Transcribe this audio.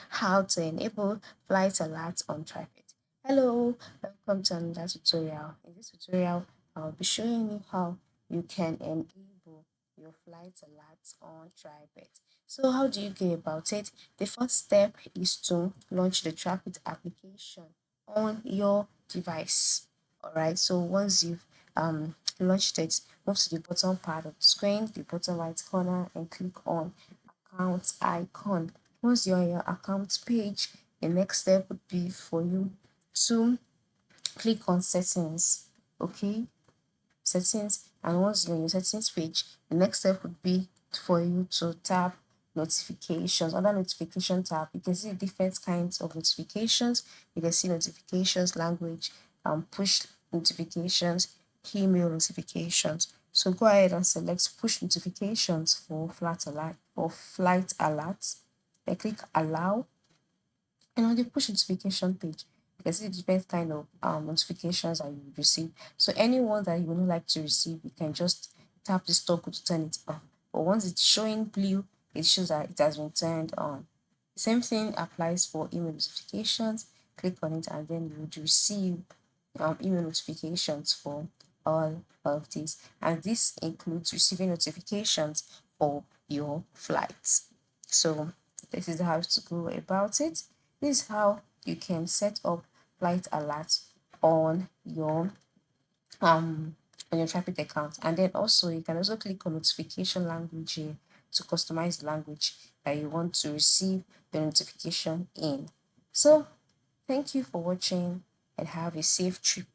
How to enable flight alerts on TripIt. Hello, welcome to another tutorial. In this tutorial, I'll be showing you how you can enable your flight alerts on TripIt. So how do you go about it? The first step is to launch the TripIt application on your device. Alright, so once you've launched it, move to the bottom part of the screen, the bottom right corner, and click on account icon. Once you're on your account page, the next step would be for you to click on settings. Okay, settings, and once you're on your settings page, the next step would be for you to tap notifications. Under notification tab, you can see different kinds of notifications. You can see notifications, language, push notifications, email notifications. So go ahead and select push notifications for flight alerts. Then click allow, and on the push notification page, you can see the different kind of notifications that you receive. So anyone that you would not like to receive, you can just tap this toggle to turn it off. But once it's showing blue, it shows that it has been turned on. The same thing applies for email notifications. Click on it and then you would receive email notifications for all of these. And this includes receiving notifications for your flights. So this is how to go about it. This is how you can set up flight alerts on your um TripIt account. And then also you can also click on notification language here to customize the language that you want to receive the notification in. So thank you for watching and have a safe trip.